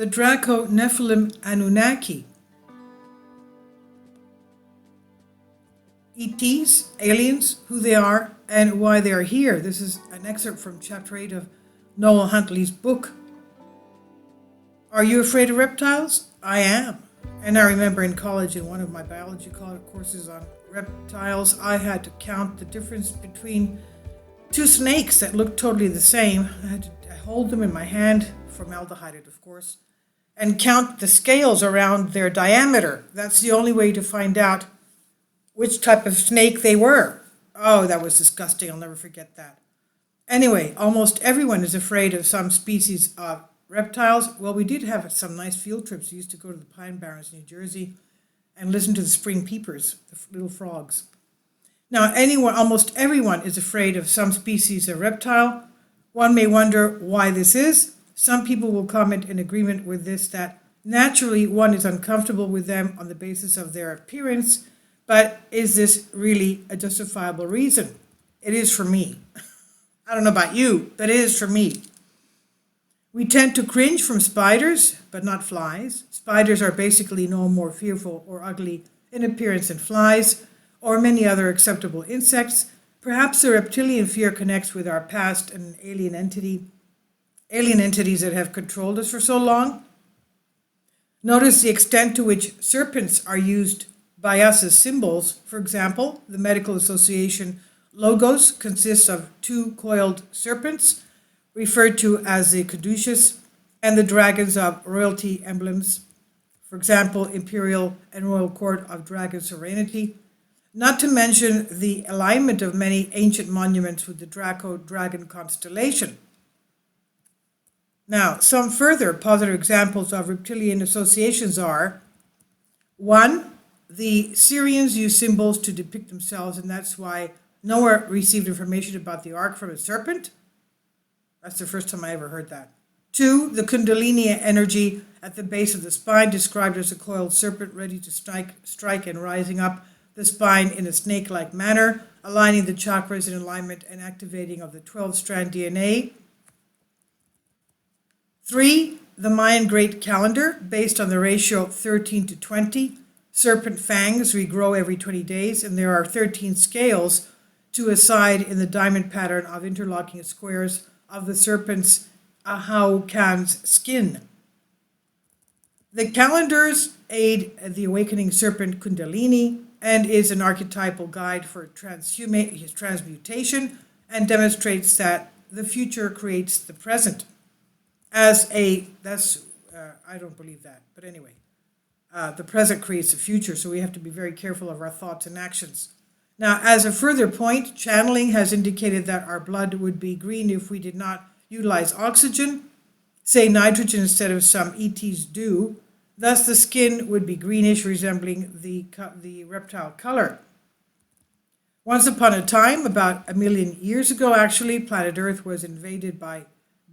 the Draco Nephilim Anunnaki. ETs, aliens, who they are, and why they are here. This is an excerpt from Chapter 8 of Noel Huntley's book. Are you afraid of reptiles? I am. And I remember in college, in one of my biology courses on reptiles, I had to count the difference between two snakes that looked totally the same. I had to hold them in my hand, formaldehyde, of course, and count the scales around their diameter. That's the only way to find out which type of snake they were. Oh, that was disgusting. I'll never forget that. Anyway, almost everyone is afraid of some species of reptiles. Well, we did have some nice field trips. We used to go to the Pine Barrens, New Jersey, and listen to the spring peepers, the little frogs. Now, almost everyone is afraid of some species of reptile. One may wonder why this is. Some people will comment in agreement with this that naturally one is uncomfortable with them on the basis of their appearance, but is this really a justifiable reason? It is for me. I don't know about you, but it is for me. We tend to cringe from spiders, but not flies. Spiders are basically no more fearful or ugly in appearance than flies or many other acceptable insects. Perhaps the reptilian fear connects with our past and alien entities that have controlled us for so long. Notice the extent to which serpents are used by us as symbols. For example, the Medical Association logos consists of two coiled serpents, referred to as the caduceus, and the dragons of royalty emblems. For example, Imperial and Royal Court of Dragon Serenity. Not to mention the alignment of many ancient monuments with the Draco dragon constellation. Now, some further positive examples of reptilian associations are: 1. The Syrians use symbols to depict themselves, and that's why Noah received information about the ark from a serpent. That's the first time I ever heard that. 2. The Kundalini energy at the base of the spine, described as a coiled serpent ready to strike and rising up the spine in a snake-like manner, aligning the chakras in alignment and activating of the 12-strand DNA. 3. The Mayan Great Calendar, based on the ratio 13 to 20. Serpent fangs regrow every 20 days, and there are 13 scales to a side in the diamond pattern of interlocking squares of the serpent's Ahaukan's skin. The calendars aid the awakening serpent Kundalini and is an archetypal guide for transmutation and demonstrates that the future creates the present. I don't believe that, but anyway. The present creates the future, so we have to be very careful of our thoughts and actions. Now, as a further point, channeling has indicated that our blood would be green if we did not utilize oxygen, say nitrogen instead of some ETs do. Thus, the skin would be greenish, resembling the reptile color. Once upon a time, about 1 million years ago actually, planet Earth was invaded by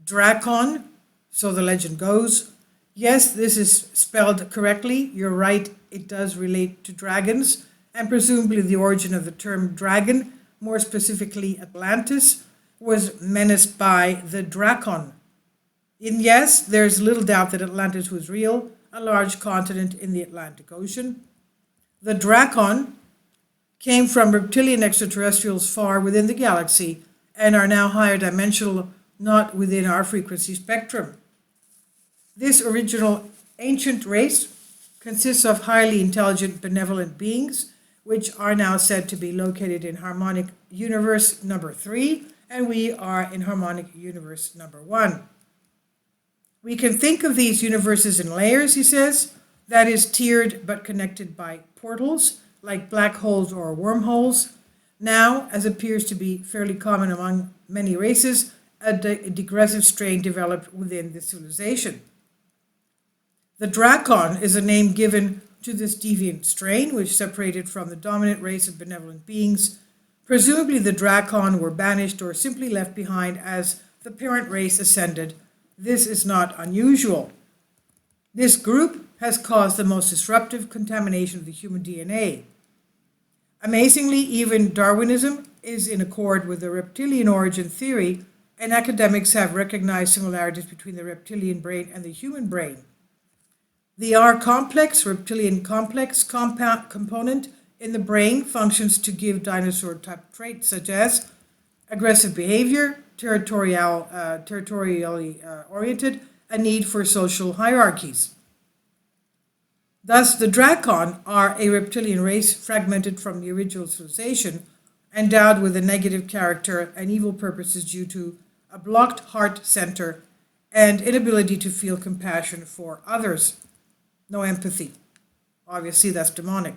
Drakon, so the legend goes. Yes, this is spelled correctly. You're right, it does relate to dragons, and presumably the origin of the term dragon, more specifically Atlantis, was menaced by the Drakon. And yes, there's little doubt that Atlantis was real, a large continent in the Atlantic Ocean. The Drakon came from reptilian extraterrestrials far within the galaxy and are now higher dimensional, not within our frequency spectrum. This original ancient race consists of highly intelligent, benevolent beings, which are now said to be located in harmonic universe number 3, and we are in harmonic universe number 1. We can think of these universes in layers, he says, that is tiered but connected by portals, like black holes or wormholes. Now, as appears to be fairly common among many races, a digressive strain developed within this civilization. The Drakon is a name given to this deviant strain, which separated from the dominant race of benevolent beings. Presumably the Drakon were banished or simply left behind as the parent race ascended. This is not unusual. This group has caused the most disruptive contamination of the human DNA. Amazingly, even Darwinism is in accord with the reptilian origin theory, and academics have recognized similarities between the reptilian brain and the human brain. The R complex, reptilian complex component in the brain functions to give dinosaur type traits such as aggressive behavior, territorially oriented, a need for social hierarchies. Thus, the Drakon are a reptilian race fragmented from the original civilization, endowed with a negative character and evil purposes due to a blocked heart center and inability to feel compassion for others. No empathy. Obviously, that's demonic.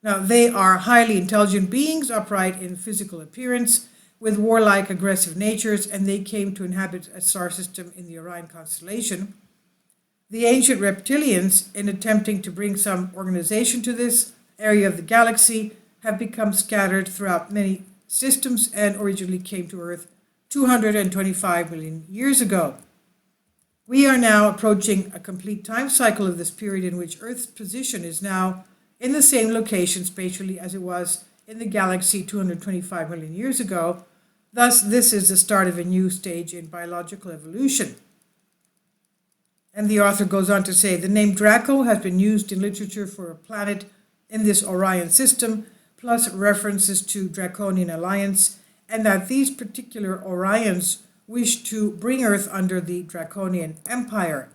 Now, they are highly intelligent beings, upright in physical appearance, with warlike, aggressive natures, and they came to inhabit a star system in the Orion constellation. The ancient reptilians, in attempting to bring some organization to this area of the galaxy, have become scattered throughout many systems and originally came to Earth 225 million years ago. We are now approaching a complete time cycle of this period in which Earth's position is now in the same location spatially as it was in the galaxy 225 million years ago. Thus, this is the start of a new stage in biological evolution. And the author goes on to say, the name Draco has been used in literature for a planet in this Orion system, plus references to Draconian alliance, and that these particular Orions wish to bring Earth under the Draconian Empire.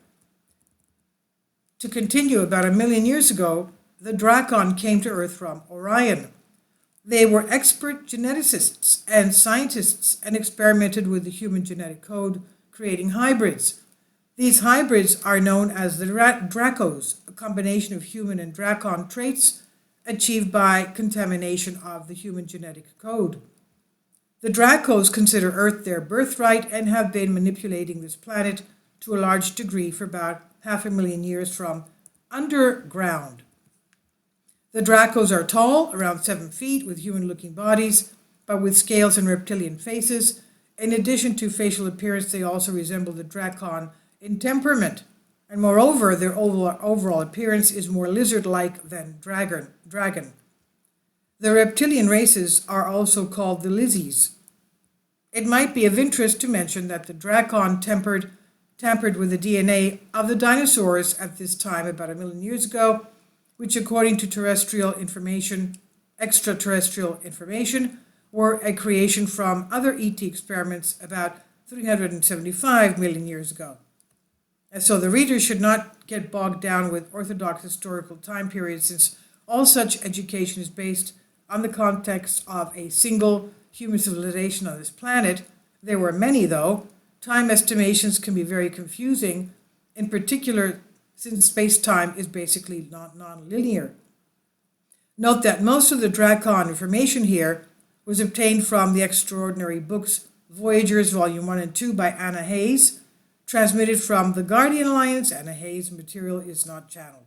To continue, about 1 million years ago, the Drakon came to Earth from Orion. They were expert geneticists and scientists and experimented with the human genetic code, creating hybrids. These hybrids are known as the Dracos, a combination of human and Drakon traits achieved by contamination of the human genetic code. The Dracos consider Earth their birthright and have been manipulating this planet to a large degree for about 500,000 years from underground. The Dracos are tall, around 7 feet, with human-looking bodies, but with scales and reptilian faces. In addition to facial appearance, they also resemble the Drakon in temperament, and moreover, their overall appearance is more lizard-like than dragon. The reptilian races are also called the Lizzies. It might be of interest to mention that the Drakon tampered with the DNA of the dinosaurs at this time, about 1 million years ago, which according to extraterrestrial information, were a creation from other ET experiments about 375 million years ago. And so the reader should not get bogged down with orthodox historical time periods, since all such education is based on the context of a single human civilization on this planet. There were many, though. Time estimations can be very confusing, in particular since space-time is basically not non-linear. Note that most of the Drakon information here was obtained from the extraordinary books Voyagers, Volume 1 and 2 by Anna Hayes, transmitted from the Guardian Alliance. Anna Hayes' material is not channeled.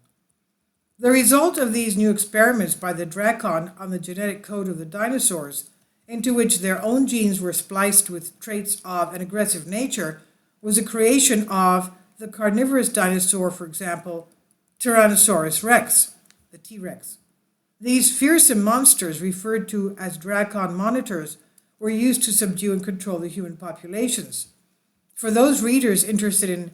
The result of these new experiments by the Drakon on the genetic code of the dinosaurs, into which their own genes were spliced with traits of an aggressive nature, was a creation of the carnivorous dinosaur, for example, Tyrannosaurus rex, the T-Rex. These fearsome monsters, referred to as Drakon monitors, were used to subdue and control the human populations. For those readers interested in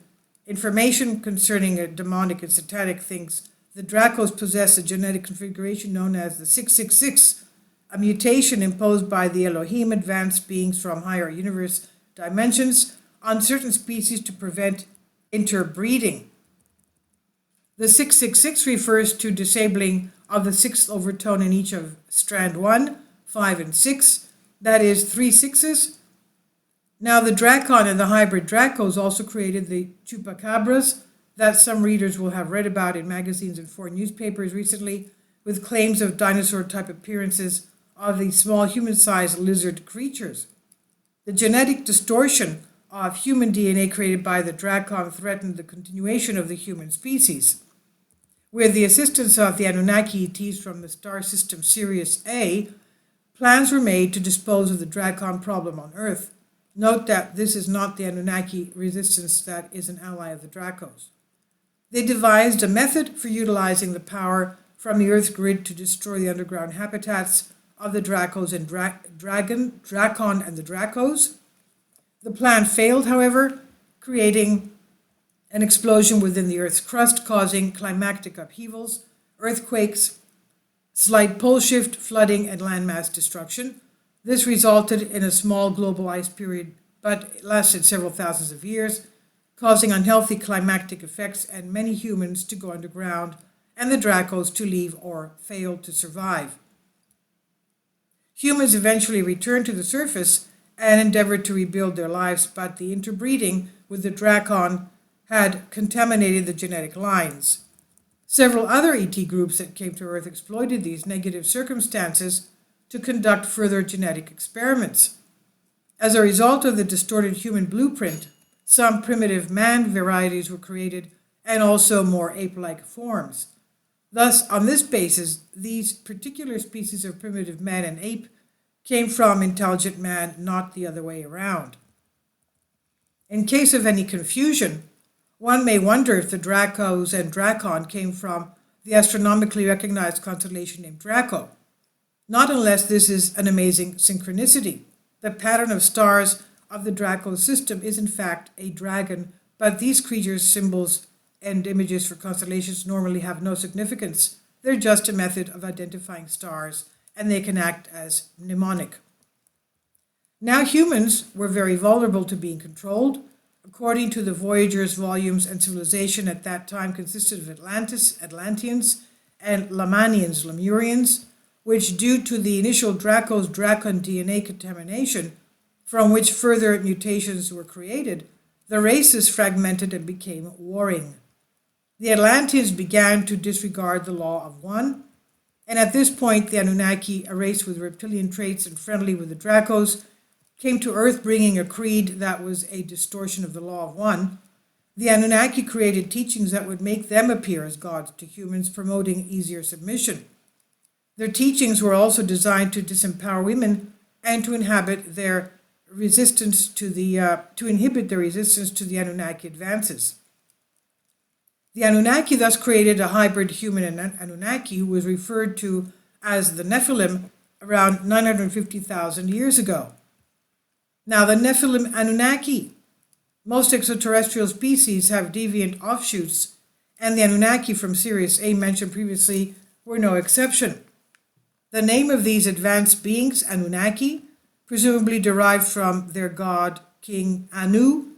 information concerning demonic and satanic things, the Dracos possess a genetic configuration known as the 666, a mutation imposed by the Elohim, advanced beings from higher universe dimensions, on certain species to prevent interbreeding. The 666 refers to disabling of the sixth overtone in each of strand 1, 5, and 6, that is 3 sixes. Now the Drakon and the hybrid Dracos also created the chupacabras that some readers will have read about in magazines and foreign newspapers recently, with claims of dinosaur-type appearances of the small human-sized lizard creatures. The genetic distortion of human DNA created by the Drakon threatened the continuation of the human species. With the assistance of the Anunnaki ETs from the star system Sirius A, plans were made to dispose of the Drakon problem on Earth. Note that this is not the Anunnaki resistance that is an ally of the Dracos. They devised a method for utilizing the power from the Earth grid to destroy the underground habitats of the Dracos and Drakon and the Dracos. The plan failed, however, creating an explosion within the Earth's crust causing climactic upheavals, earthquakes, slight pole shift, flooding, and landmass destruction. This resulted in a small global ice period, but it lasted several thousands of years, causing unhealthy climactic effects and many humans to go underground and the Dracos to leave or fail to survive. Humans eventually returned to the surface and endeavored to rebuild their lives, but the interbreeding with the Drakon had contaminated the genetic lines. Several other ET groups that came to Earth exploited these negative circumstances to conduct further genetic experiments. As a result of the distorted human blueprint, some primitive man varieties were created and also more ape-like forms. Thus, on this basis, these particular species of primitive man and ape came from intelligent man, not the other way around. In case of any confusion, one may wonder if the Dracos and Drakon came from the astronomically recognized constellation named Draco. Not unless this is an amazing synchronicity. The pattern of stars of the Draco system is in fact a dragon, but these creatures' symbols and images for constellations normally have no significance. They're just a method of identifying stars, and they can act as mnemonic. Now humans were very vulnerable to being controlled. According to the Voyagers' volumes, and civilization at that time consisted of Atlanteans, and Lamanians, Lemurians, which due to the initial Draco's Drakon DNA contamination, from which further mutations were created, the races fragmented and became warring. The Atlanteans began to disregard the law of one, and at this point the Anunnaki, a race with reptilian traits and friendly with the Dracos, came to Earth bringing a creed that was a distortion of the law of one. The Anunnaki created teachings that would make them appear as gods to humans, promoting easier submission. Their teachings were also designed to disempower women and to inhibit their resistance to the Anunnaki advances. The Anunnaki thus created a hybrid human Anunnaki who was referred to as the Nephilim around 950,000 years ago. Now, the Nephilim Anunnaki. Most extraterrestrial species have deviant offshoots, and the Anunnaki from Sirius A mentioned previously were no exception. The name of these advanced beings, Anunnaki, presumably derived from their god, King Anu.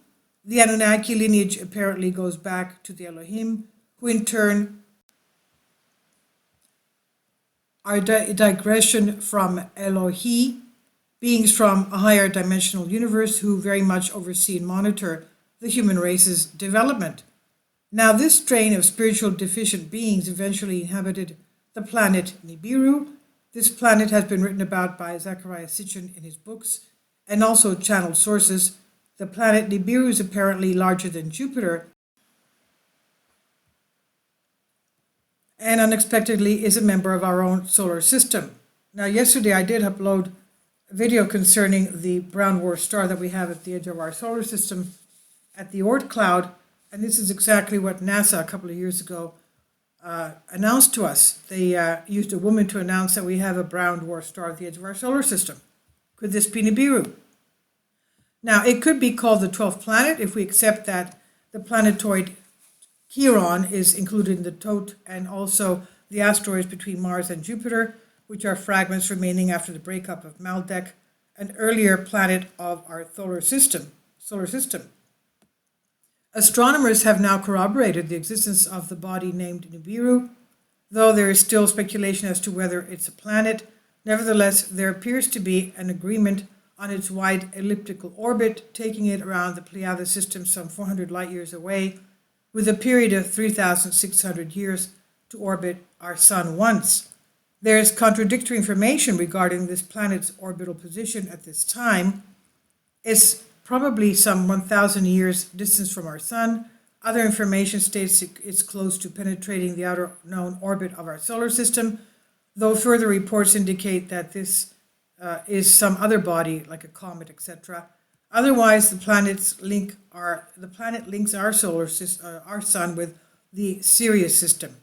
The Anunnaki lineage apparently goes back to the Elohim, who in turn are a digression from Elohi, beings from a higher dimensional universe who very much oversee and monitor the human race's development. Now, this strain of spiritual deficient beings eventually inhabited the planet Nibiru. This planet has been written about by Zecharia Sitchin in his books and also channeled sources. The planet Nibiru is apparently larger than Jupiter and unexpectedly is a member of our own solar system. Now, yesterday I did upload a video concerning the brown dwarf star that we have at the edge of our solar system at the Oort cloud, and this is exactly what NASA a couple of years ago announced to us. They used a woman to announce that we have a brown dwarf star at the edge of our solar system. Could this be Nibiru? Now, it could be called the 12th planet if we accept that the planetoid Chiron is included in the tote, and also the asteroids between Mars and Jupiter, which are fragments remaining after the breakup of Maldek, an earlier planet of our solar system. Astronomers have now corroborated the existence of the body named Nibiru, though there is still speculation as to whether it's a planet. Nevertheless, there appears to be an agreement on its wide elliptical orbit, taking it around the Pleiades system some 400 light years away, with a period of 3,600 years to orbit our sun once. There is contradictory information regarding this planet's orbital position at this time. It's probably some 1,000 years distance from our sun. Other information states it's close to penetrating the outer known orbit of our solar system, though further reports indicate that this is some other body, like a comet, etc. Otherwise, the planet links our solar system, our sun, with the Sirius system.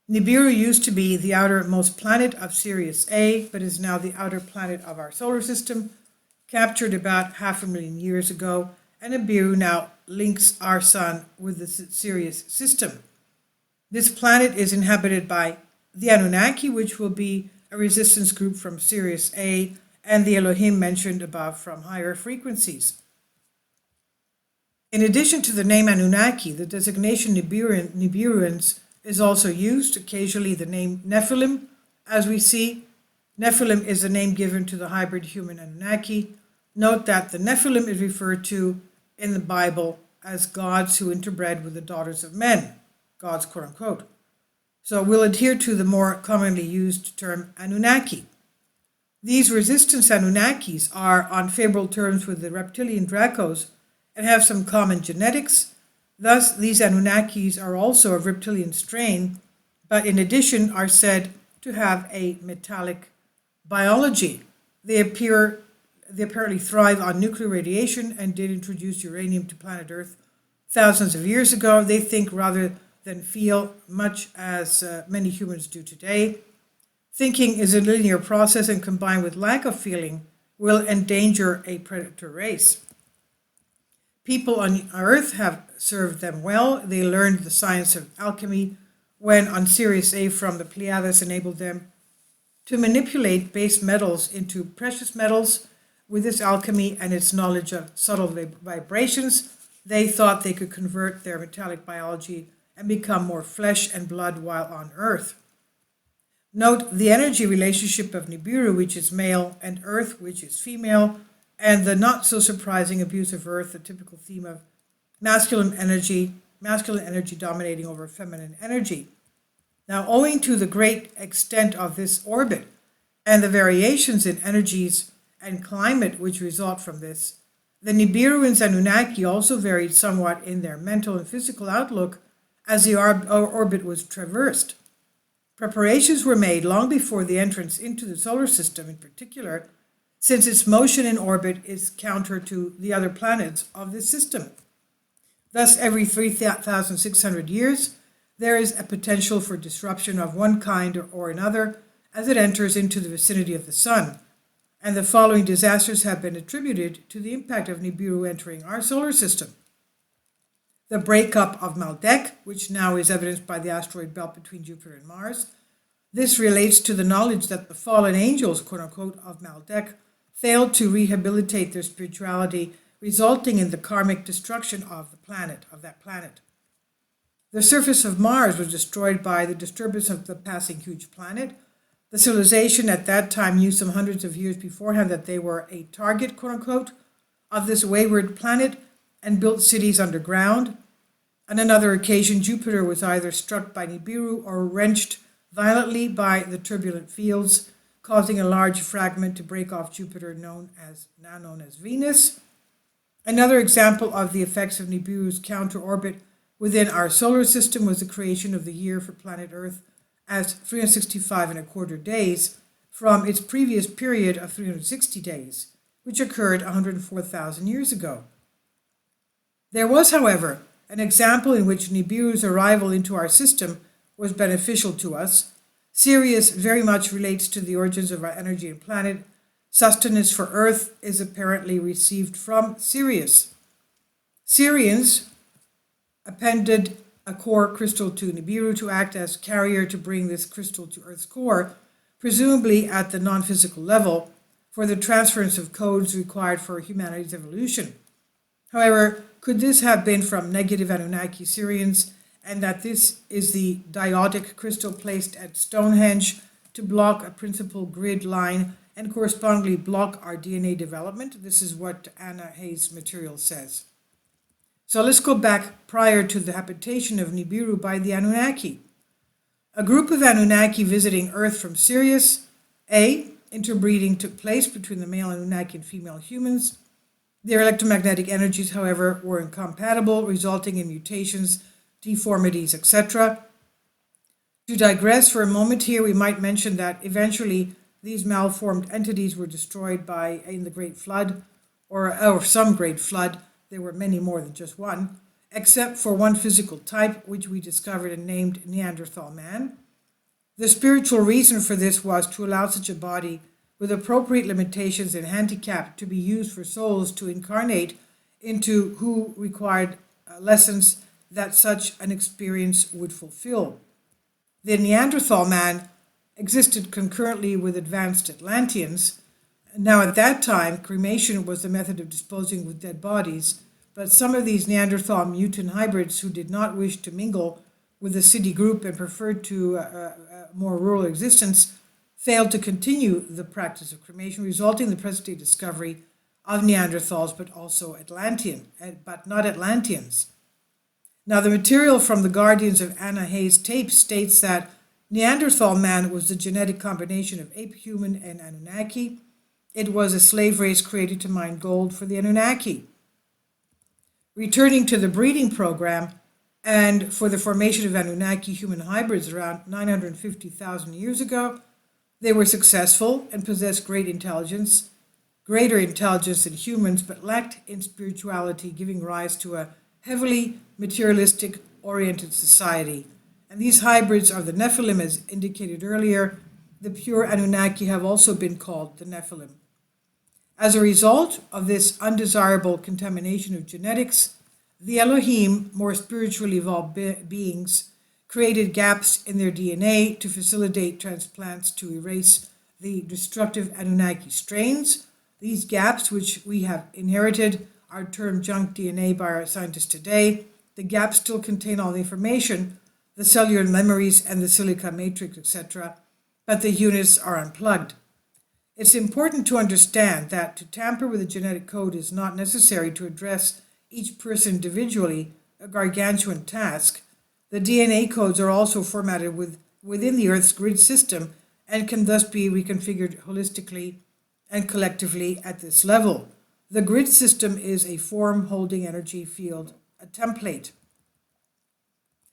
Nibiru used to be the outermost planet of Sirius A, but is now the outer planet of our solar system, captured about 500,000 years ago, and Nibiru now links our sun with the Sirius system. This planet is inhabited by the Anunnaki, which will be a resistance group from Sirius A, and the Elohim mentioned above from higher frequencies. In addition to the name Anunnaki, the designation Nibiruans is also used, occasionally the name Nephilim, as we see. Nephilim is a name given to the hybrid human Anunnaki. Note that the Nephilim is referred to in the Bible as gods who interbred with the daughters of men, gods quote unquote. So we'll adhere to the more commonly used term Anunnaki. These resistance Anunnakis are on favorable terms with the reptilian Dracos and have some common genetics. Thus, these Anunnakis are also of reptilian strain, but in addition are said to have a metallic biology. They apparently thrive on nuclear radiation and did introduce uranium to planet Earth thousands of years ago. They think rather than feel, much as many humans do today. Thinking is a linear process, and combined with lack of feeling will endanger a predator race. People on Earth have served them well. They learned the science of alchemy when on Sirius A from the Pleiades enabled them to manipulate base metals into precious metals. With this alchemy and its knowledge of subtle vibrations, they thought they could convert their metallic biology and become more flesh and blood while on Earth. Note the energy relationship of Nibiru, which is male, and Earth, which is female, and the not so surprising abuse of Earth, the typical theme of masculine energy dominating over feminine energy. Now, owing to the great extent of this orbit and the variations in energies and climate which result from this, the Nibiruans and Anunnaki also varied somewhat in their mental and physical outlook as the orbit was traversed. Preparations were made long before the entrance into the solar system in particular, since its motion in orbit is counter to the other planets of this system. Thus, every 3,600 years, there is a potential for disruption of one kind or another as it enters into the vicinity of the sun, and the following disasters have been attributed to the impact of Nibiru entering our solar system. The breakup of Maldek, which now is evidenced by the asteroid belt between Jupiter and Mars. This relates to the knowledge that the fallen angels, quote unquote, of Maldek failed to rehabilitate their spirituality, resulting in the karmic destruction of that planet. The surface of Mars was destroyed by the disturbance of the passing huge planet. The civilization at that time knew some hundreds of years beforehand that they were a target, quote unquote, of this wayward planet and built cities underground. On another occasion, Jupiter was either struck by Nibiru or wrenched violently by the turbulent fields, causing a large fragment to break off Jupiter, now known as Venus. Another example of the effects of Nibiru's counter-orbit within our solar system was the creation of the year for planet Earth as 365.25 days from its previous period of 360 days, which occurred 104,000 years ago. There was, however, an example in which Nibiru's arrival into our system was beneficial to us. Sirius very much relates to the origins of our energy and planet. Sustenance for Earth is apparently received from Sirius. Sirians appended a core crystal to Nibiru to act as carrier to bring this crystal to Earth's core, presumably at the non-physical level, for the transference of codes required for humanity's evolution. However, could this have been from negative Anunnaki Sirians, and that this is the diotic crystal placed at Stonehenge to block a principal grid line and correspondingly block our DNA development? This is what Anna Hayes' material says. So let's go back prior to the habitation of Nibiru by the Anunnaki. A group of Anunnaki visiting Earth from Sirius A. Interbreeding took place between the male Anunnaki and female humans. Their electromagnetic energies, however, were incompatible, resulting in mutations, deformities, etc. To digress for a moment here, we might mention that eventually these malformed entities were destroyed in the Great Flood, or some Great Flood. There were many more than just one, except for one physical type, which we discovered and named Neanderthal man. The spiritual reason for this was to allow such a body with appropriate limitations and handicap to be used for souls to incarnate into who required lessons that such an experience would fulfill. The Neanderthal man existed concurrently with advanced Atlanteans. Now, at that time, cremation was the method of disposing with dead bodies, but some of these Neanderthal mutant hybrids who did not wish to mingle with the city group and preferred a more rural existence failed to continue the practice of cremation, resulting in the present-day discovery of Neanderthals, but also but not Atlanteans. Now, the material from the Guardians of Anna Hayes tapes states that Neanderthal man was the genetic combination of ape, human, and Anunnaki. It was a slave race created to mine gold for the Anunnaki. Returning to the breeding program and for the formation of Anunnaki human hybrids around 950,000 years ago, they were successful and possessed greater intelligence than humans, but lacked in spirituality, giving rise to a heavily materialistic oriented society. And these hybrids are the Nephilim, as indicated earlier. The pure Anunnaki have also been called the Nephilim. As a result of this undesirable contamination of genetics, the Elohim, more spiritually evolved beings, created gaps in their DNA to facilitate transplants to erase the destructive Anunnaki strains. These gaps, which we have inherited, are termed junk DNA by our scientists today. The gaps still contain all the information, the cellular memories and the silica matrix, etc., but the units are unplugged. It's important to understand that to tamper with the genetic code is not necessary to address each person individually, a gargantuan task. The DNA codes are also formatted within the Earth's grid system and can thus be reconfigured holistically and collectively at this level. The grid system is a form-holding energy field, a template.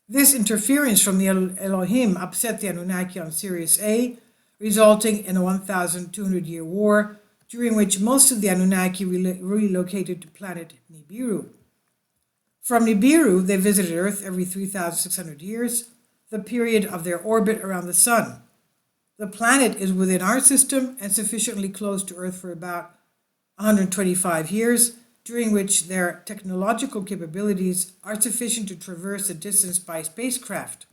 This interference from the Elohim upset the Anunnaki on Sirius A, resulting in a 1,200-year war, during which most of the Anunnaki relocated to planet Nibiru. From Nibiru, they visited Earth every 3,600 years, the period of their orbit around the Sun. The planet is within our system and sufficiently close to Earth for about 125 years, during which their technological capabilities are sufficient to traverse the distance by spacecraft.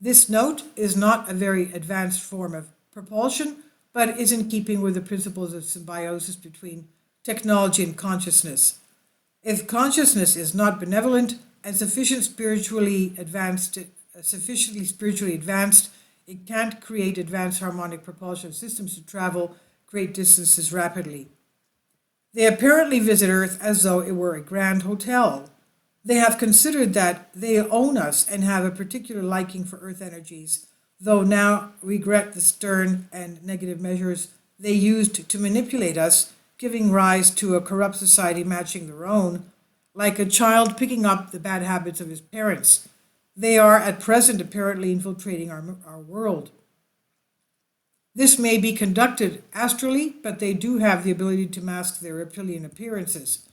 This note is not a very advanced form of propulsion, but is in keeping with the principles of symbiosis between technology and consciousness. If consciousness is not benevolent and sufficiently spiritually advanced, it can't create advanced harmonic propulsion systems to travel great distances rapidly. They apparently visit Earth as though it were a grand hotel. They have considered that they own us and have a particular liking for Earth energies, though now regret the stern and negative measures they used to manipulate us, giving rise to a corrupt society matching their own, like a child picking up the bad habits of his parents. They are at present apparently infiltrating our world. This may be conducted astrally, but they do have the ability to mask their reptilian appearances.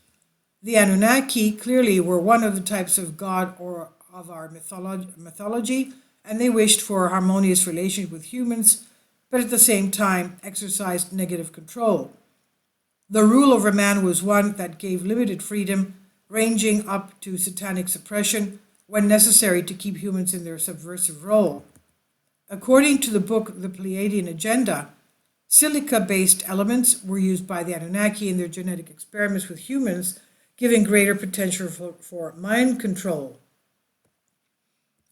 The Anunnaki clearly were one of the types of God or of our mythology, and they wished for a harmonious relationship with humans, but at the same time exercised negative control. The rule over man was one that gave limited freedom, ranging up to satanic suppression when necessary to keep humans in their subversive role. According to the book The Pleiadian Agenda, silica-based elements were used by the Anunnaki in their genetic experiments with humans, giving greater potential for mind control.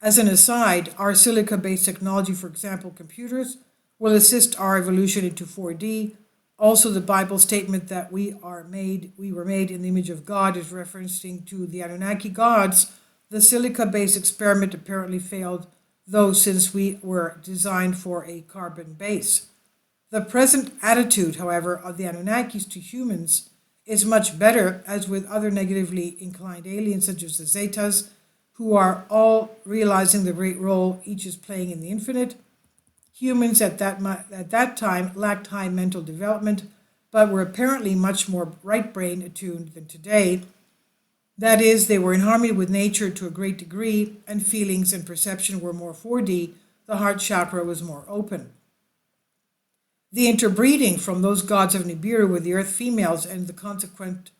As an aside, our silica-based technology, for example, computers, will assist our evolution into 4D. Also, the Bible statement that we were made in the image of God is referencing to the Anunnaki gods. The silica-based experiment apparently failed, though, since we were designed for a carbon base. The present attitude, however, of the Anunnakis to humans is much better, as with other negatively inclined aliens such as the Zetas, who are all realizing the great role each is playing in the infinite. Humans at that time lacked high mental development, but were apparently much more right-brain attuned than today. That is, they were in harmony with nature to a great degree, and feelings and perception were more 4D. The heart chakra was more open. The interbreeding from those gods of Nibiru with the earth females and the consequent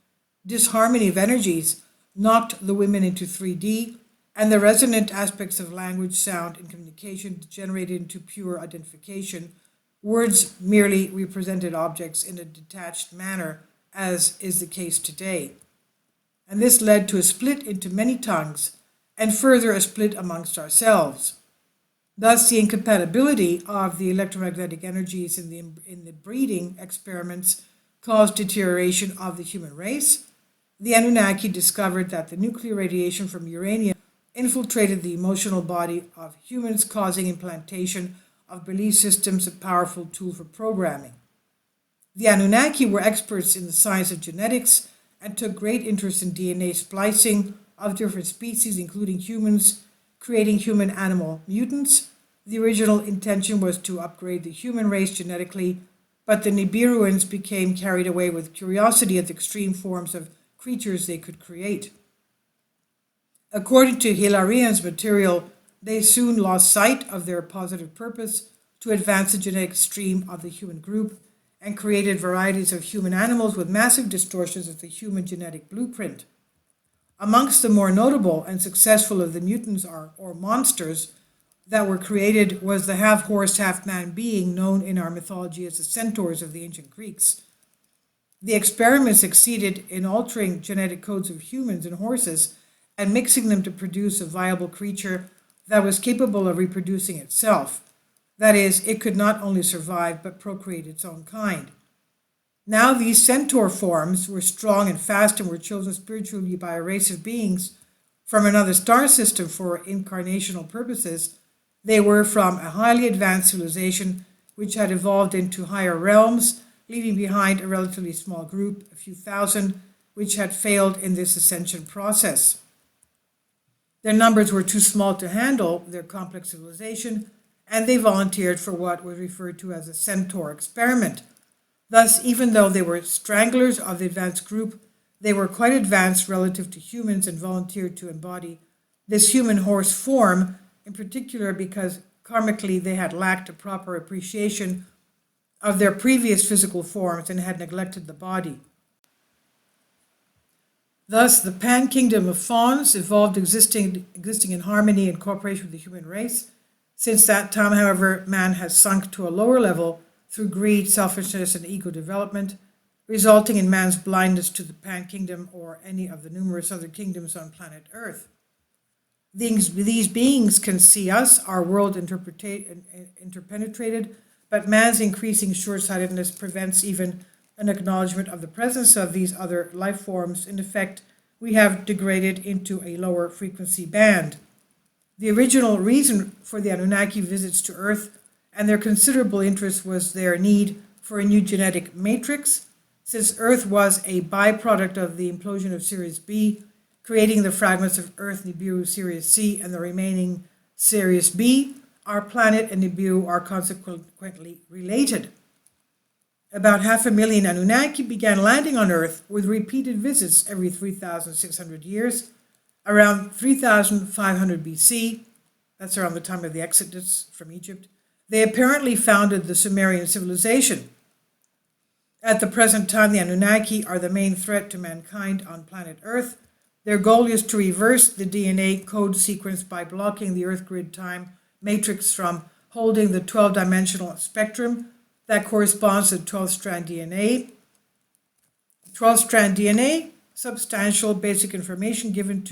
disharmony of energies knocked the women into 3D, and the resonant aspects of language, sound, and communication degenerated into pure identification. Words merely represented objects in a detached manner, as is the case today. And this led to a split into many tongues, and further a split amongst ourselves. Thus, the incompatibility of the electromagnetic energies in the breeding experiments caused deterioration of the human race. The Anunnaki discovered that the nuclear radiation from uranium infiltrated the emotional body of humans, causing implantation of belief systems, a powerful tool for programming. The Anunnaki were experts in the science of genetics and took great interest in DNA splicing of different species, including humans, creating human-animal mutants. The original intention was to upgrade the human race genetically, but the Nibiruans became carried away with curiosity at the extreme forms of creatures they could create. According to Hilarian's material, they soon lost sight of their positive purpose to advance the genetic stream of the human group and created varieties of human animals with massive distortions of the human genetic blueprint. Amongst the more notable and successful of the mutants or monsters that were created was the half-horse, half-man being known in our mythology as the centaurs of the ancient Greeks. The experiment succeeded in altering genetic codes of humans and horses and mixing them to produce a viable creature that was capable of reproducing itself. That is, it could not only survive but procreate its own kind. Now these centaur forms were strong and fast and were chosen spiritually by a race of beings from another star system for incarnational purposes. They were from a highly advanced civilization which had evolved into higher realms, leaving behind a relatively small group, a few thousand, which had failed in this ascension process. Their numbers were too small to handle their complex civilization, and they volunteered for what was referred to as a centaur experiment. Thus, even though they were stranglers of the advanced group, they were quite advanced relative to humans and volunteered to embody this human horse form, in particular because karmically they had lacked a proper appreciation of their previous physical forms and had neglected the body. Thus, the pan-kingdom of fauns evolved existing in harmony and cooperation with the human race. Since that time, however, man has sunk to a lower level through greed, selfishness, and ego development, resulting in man's blindness to the pan-kingdom or any of the numerous other kingdoms on planet Earth. These beings can see us, our world interpenetrated, but man's increasing short-sightedness prevents even an acknowledgement of the presence of these other life forms. In effect, we have degraded into a lower frequency band. The original reason for the Anunnaki visits to Earth and their considerable interest was their need for a new genetic matrix, since Earth was a byproduct of the implosion of Sirius B, creating the fragments of Earth, Nibiru, Sirius C, and the remaining Sirius B. Our planet and Nibiru are consequently related. About 500,000 Anunnaki began landing on Earth with repeated visits every 3,600 years. Around 3,500 BC, that's around the time of the Exodus from Egypt, they apparently founded the Sumerian civilization. At the present time, the Anunnaki are the main threat to mankind on planet Earth. Their goal is to reverse the DNA code sequence by blocking the Earth grid time matrix from holding the 12-dimensional spectrum that corresponds to 12-strand DNA. 12-strand DNA, substantial basic information given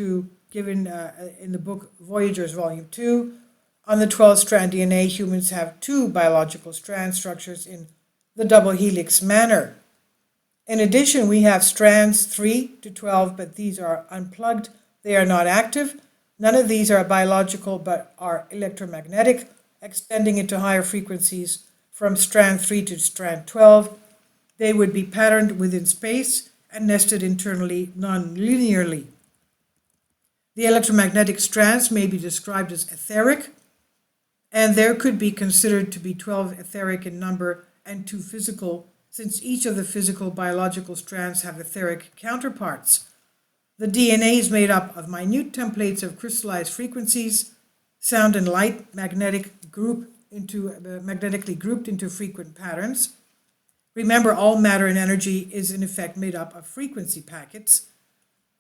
in the book Voyagers, Volume 2. On the 12-strand DNA, humans have two biological strand structures in the double helix manner. In addition, we have strands 3 to 12, but these are unplugged. They are not active. None of these are biological, but are electromagnetic, extending into higher frequencies from strand 3 to strand 12. They would be patterned within space and nested internally non-linearly. The electromagnetic strands may be described as etheric, and there could be considered to be 12 etheric in number and 2 physical, since each of the physical biological strands have etheric counterparts. The DNA is made up of minute templates of crystallized frequencies, sound and light magnetically grouped into frequent patterns. Remember, all matter and energy is in effect made up of frequency packets.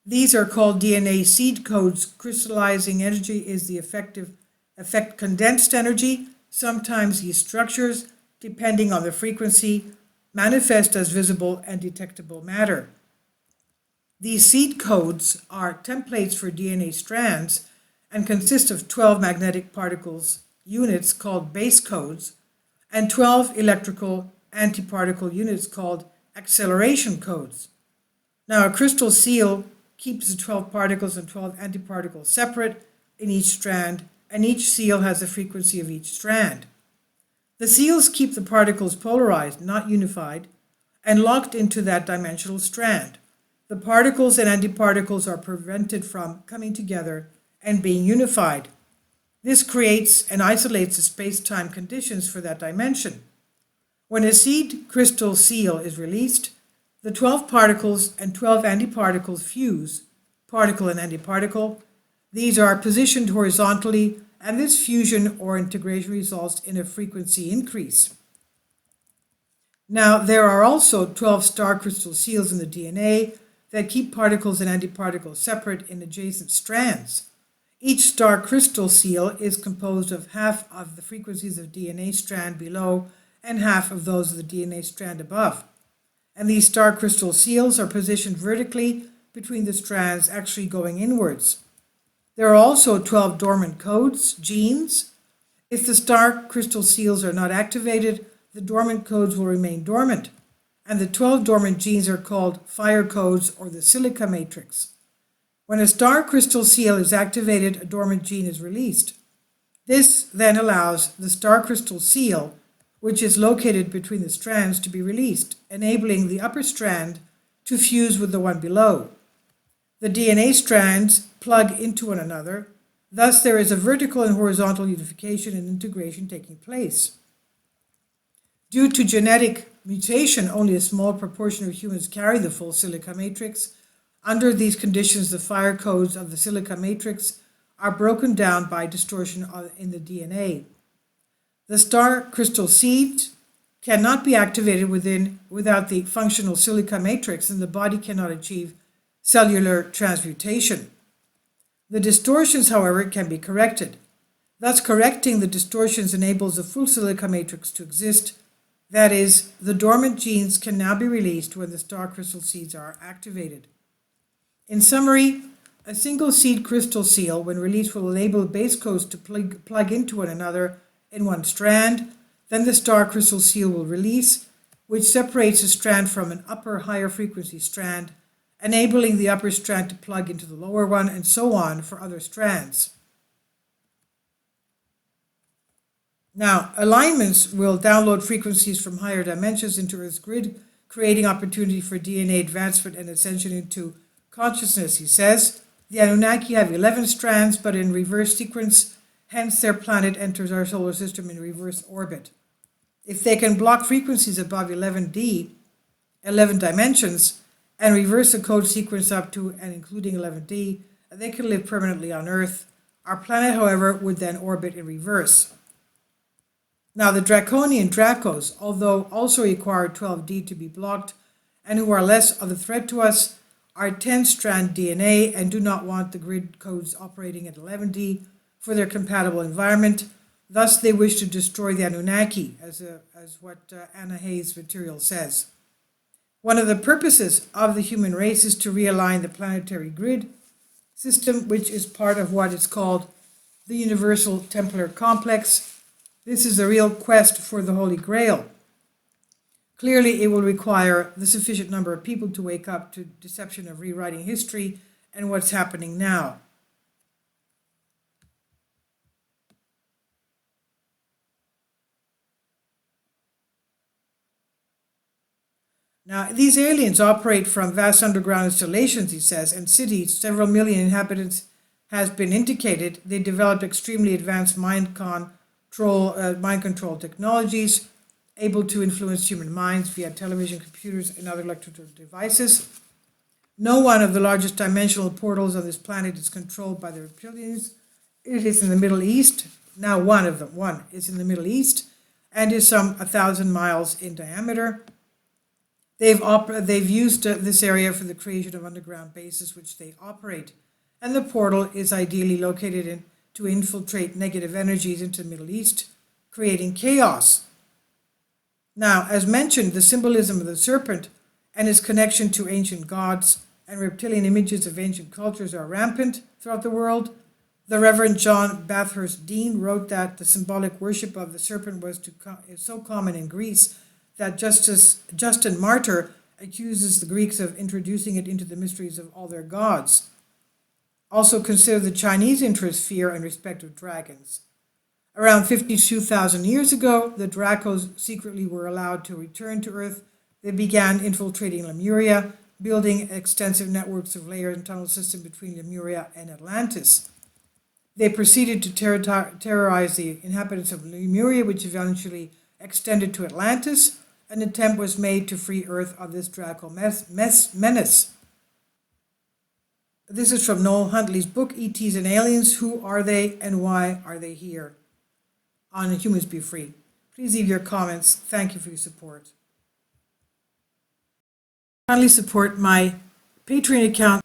These are called DNA seed codes. Crystallizing energy is the effect condensed energy. Sometimes these structures, depending on the frequency, manifest as visible and detectable matter. These seed codes are templates for DNA strands and consist of 12 magnetic particles units called base codes and 12 electrical antiparticle units called acceleration codes. Now, a crystal seal keeps the 12 particles and 12 antiparticles separate in each strand, and each seal has the frequency of each strand. The seals keep the particles polarized, not unified, and locked into that dimensional strand. The particles and antiparticles are prevented from coming together and being unified. This creates and isolates the space-time conditions for that dimension. When a seed crystal seal is released, the 12 particles and 12 antiparticles fuse, particle and antiparticle. These are positioned horizontally, and this fusion or integration results in a frequency increase. Now, there are also 12 star crystal seals in the DNA that keep particles and antiparticles separate in adjacent strands. Each star crystal seal is composed of half of the frequencies of DNA strand below and half of those of the DNA strand above. And these star crystal seals are positioned vertically between the strands, actually going inwards. There are also 12 dormant codes, genes. If the star crystal seals are not activated, the dormant codes will remain dormant. And the 12 dormant genes are called fire codes or the silica matrix. When a star crystal seal is activated, a dormant gene is released. This then allows the star crystal seal, which is located between the strands, to be released, enabling the upper strand to fuse with the one below. The DNA strands plug into one another. Thus, there is a vertical and horizontal unification and integration taking place. Due to genetic mutation, only a small proportion of humans carry the full silica matrix. Under these conditions, the fire codes of the silica matrix are broken down by distortion in the DNA. The star crystal seeds cannot be activated without the functional silica matrix, and the body cannot achieve cellular transmutation. The distortions, however, can be corrected. Thus, correcting the distortions enables the full silica matrix to exist. That is, the dormant genes can now be released when the star crystal seeds are activated. In summary, a single seed crystal seal, when released, will enable base codes to plug into one another in one strand. Then the star crystal seal will release, which separates a strand from an upper higher frequency strand, enabling the upper strand to plug into the lower one, and so on for other strands. Now, alignments will download frequencies from higher dimensions into Earth's grid, creating opportunity for DNA advancement and ascension into consciousness, he says. The Anunnaki have 11 strands, but in reverse sequence, hence their planet enters our solar system in reverse orbit. If they can block frequencies above 11D, 11 dimensions, and reverse the code sequence up to and including 11D, they can live permanently on Earth. Our planet, however, would then orbit in reverse. Now, the draconian Dracos, although also require 12D to be blocked, and who are less of a threat to us, are 10-strand DNA and do not want the grid codes operating at 11D for their compatible environment. Thus, they wish to destroy the Anunnaki, as what Anna Hayes' material says. One of the purposes of the human race is to realign the planetary grid system, which is part of what is called the Universal Templar Complex. This is the real quest for the Holy Grail. Clearly, it will require the sufficient number of people to wake up to deception of rewriting history and what's happening now. Now, these aliens operate from vast underground installations, he says, and cities, several million inhabitants, has been indicated. They developed extremely advanced mind control technologies, able to influence human minds via television, computers, and other electrical devices. No one of the largest dimensional portals on this planet is controlled by the reptilians. It is in the Middle East. Now one is in the Middle East and is some 1,000 miles in diameter. They've used this area for the creation of underground bases which they operate, and the portal is ideally located to infiltrate negative energies into the Middle East, creating chaos. Now, as mentioned, the symbolism of the serpent and its connection to ancient gods and reptilian images of ancient cultures are rampant throughout the world. The Reverend John Bathurst Dean wrote that the symbolic worship of the serpent was so common in Greece that Justin Martyr accuses the Greeks of introducing it into the mysteries of all their gods. Also consider the Chinese interest, fear, and respect of dragons. Around 52,000 years ago, the Dracos secretly were allowed to return to Earth. They began infiltrating Lemuria, building extensive networks of layer and tunnel system between Lemuria and Atlantis. They proceeded to terrorize the inhabitants of Lemuria, which eventually extended to Atlantis. An attempt was made to free Earth of this Draco menace. This is from Noel Huntley's book, E.T.s and Aliens, Who Are They and Why Are They Here? On Humans Be Free. Please leave your comments. Thank you for your support. Kindly support my Patreon account.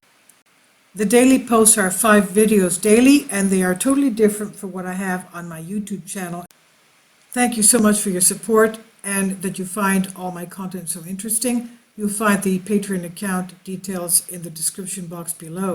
The daily posts are 5 videos daily, and they are totally different from what I have on my YouTube channel. Thank you so much for your support and that you find all my content so interesting. You'll find the Patreon account details in the description box below.